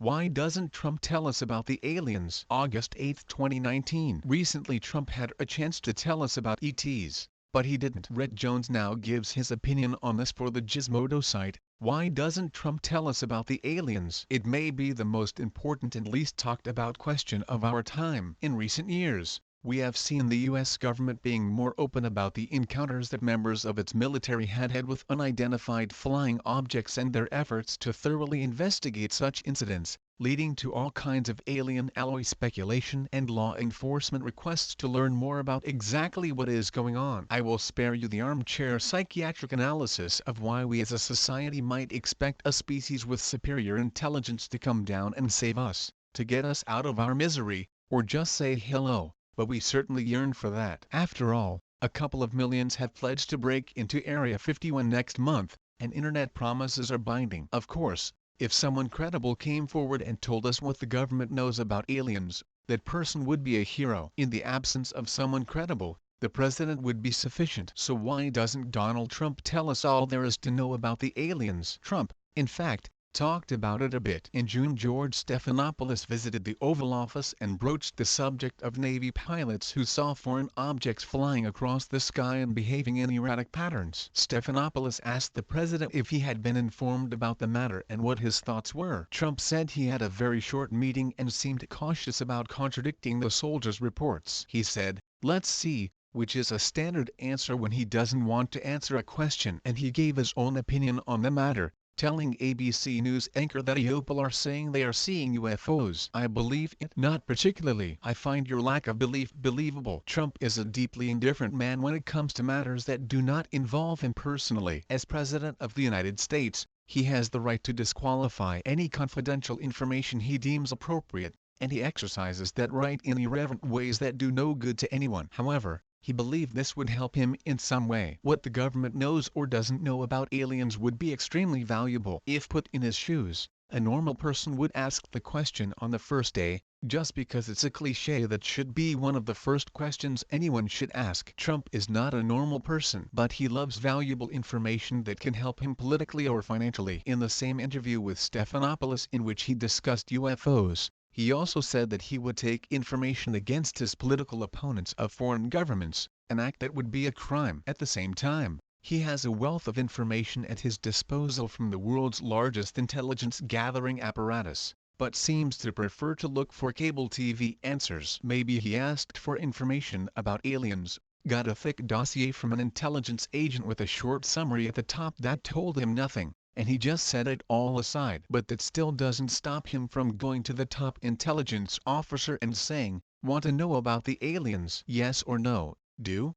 Why doesn't Trump tell us about the aliens? August 8, 2019. Recently Trump had a chance to tell us about ETs, but he didn't. Rhett Jones now gives his opinion on this for the Gizmodo site. Why doesn't Trump tell us about the aliens? It may be the most important and least talked about question of our time. In recent years, we have seen the U.S. government being more open about the encounters that members of its military had with unidentified flying objects and their efforts to thoroughly investigate such incidents, leading to all kinds of alien alloy speculation and law enforcement requests to learn more about exactly what is going on. I will spare you the armchair psychiatric analysis of why we as a society might expect a species with superior intelligence to come down and save us, to get us out of our misery, or just say hello. But we certainly yearn for that. After all, a couple of millions have pledged to break into Area 51 next month, and internet promises are binding. Of course, if someone credible came forward and told us what the government knows about aliens, that person would be a hero. In the absence of someone credible, the president would be sufficient. So why doesn't Donald Trump tell us all there is to know about the aliens? Trump, in fact, talked about it a bit. In June, George Stephanopoulos visited the Oval Office and broached the subject of Navy pilots who saw foreign objects flying across the sky and behaving in erratic patterns. Stephanopoulos asked the president if he had been informed about the matter and what his thoughts were. Trump said he had a very short meeting and seemed cautious about contradicting the soldiers' reports. He said, "Let's see," which is a standard answer when he doesn't want to answer a question, and he gave his own opinion on the matter, telling ABC News anchor that people are saying they are seeing UFOs. "I believe it. Not particularly. I find your lack of belief believable." Trump is a deeply indifferent man when it comes to matters that do not involve him personally. As President of the United States, he has the right to disqualify any confidential information he deems appropriate, and he exercises that right in irreverent ways that do no good to anyone. However, he believed this would help him in some way. What the government knows or doesn't know about aliens would be extremely valuable. If put in his shoes, a normal person would ask the question on the first day, just because it's a cliché that should be one of the first questions anyone should ask. Trump is not a normal person, but he loves valuable information that can help him politically or financially. In the same interview with Stephanopoulos in which he discussed UFOs, he also said that he would take information against his political opponents of foreign governments, an act that would be a crime. At the same time, he has a wealth of information at his disposal from the world's largest intelligence-gathering apparatus, but seems to prefer to look for cable TV answers. Maybe he asked for information about aliens, got a thick dossier from an intelligence agent with a short summary at the top that told him nothing, and he just set it all aside. But that still doesn't stop him from going to the top intelligence officer and saying, "Want to know about the aliens? Yes or no? Do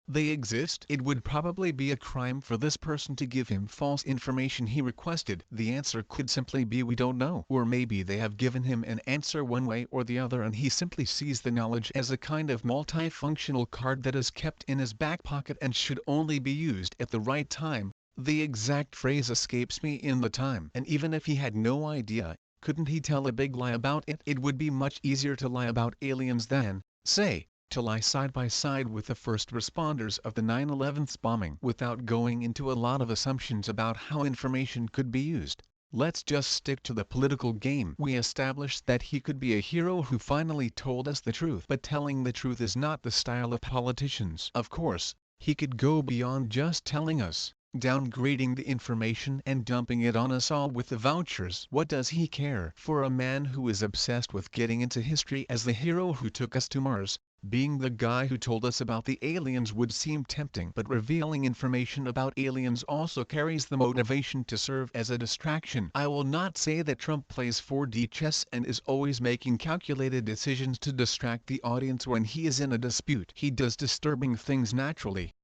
they exist?" It would probably be a crime for this person to give him false information he requested. The answer could simply be "we don't know." Or maybe they have given him an answer one way or the other and he simply sees the knowledge as a kind of multifunctional card that is kept in his back pocket and should only be used at the right time. The exact phrase escapes me in the time. And even if he had no idea, couldn't he tell a big lie about it? It would be much easier to lie about aliens than, say, to lie side by side with the first responders of the 9/11 bombing. Without going into a lot of assumptions about how information could be used, let's just stick to the political game. We established that he could be a hero who finally told us the truth. But telling the truth is not the style of politicians. Of course, he could go beyond just telling us, downgrading the information and dumping it on us all with the vouchers. What does he care? For a man who is obsessed with getting into history as the hero who took us to Mars, being the guy who told us about the aliens would seem tempting. But revealing information about aliens also carries the motivation to serve as a distraction. I will not say that Trump plays 4D chess and is always making calculated decisions to distract the audience when he is in a dispute. He does disturbing things naturally,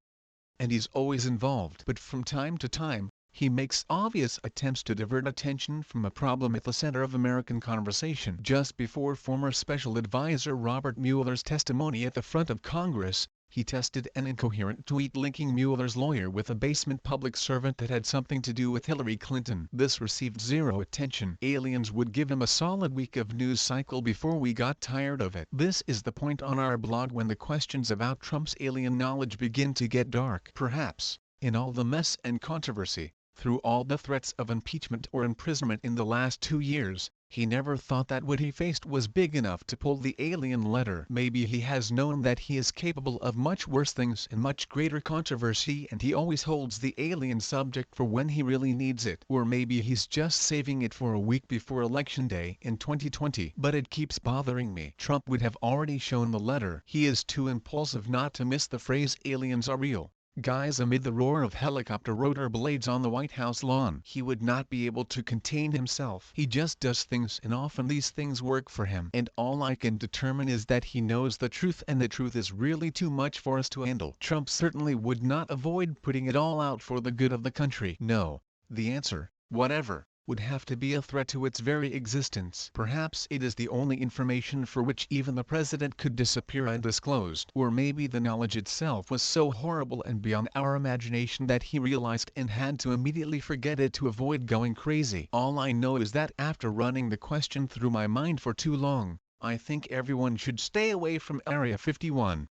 and he's always involved. But from time to time, he makes obvious attempts to divert attention from a problem at the center of American conversation. Just before former Special Advisor Robert Mueller's testimony at the front of Congress, he tested an incoherent tweet linking Mueller's lawyer with a basement public servant that had something to do with Hillary Clinton. This received zero attention. Aliens would give him a solid week of news cycle before we got tired of it. This is the point on our blog when the questions about Trump's alien knowledge begin to get dark. Perhaps, in all the mess and controversy, Through all the threats of impeachment or imprisonment in the last 2 years, he never thought that what he faced was big enough to pull the alien letter. Maybe he has known that he is capable of much worse things and much greater controversy, and he always holds the alien subject for when he really needs it. Or maybe he's just saving it for a week before Election Day in 2020. But it keeps bothering me. Trump would have already shown the letter. He is too impulsive not to miss the phrase aliens are real. Guys, amid the roar of helicopter rotor blades on the White House lawn, he would not be able to contain himself. He just does things, and often these things work for him. And all I can determine is that he knows the truth, and the truth is really too much for us to handle. Trump certainly would not avoid putting it all out for the good of the country. No, the answer, whatever, would have to be a threat to its very existence. Perhaps it is the only information for which even the president could disappear undisclosed. Or maybe the knowledge itself was so horrible and beyond our imagination that he realized and had to immediately forget it to avoid going crazy. All I know is that after running the question through my mind for too long, I think everyone should stay away from Area 51.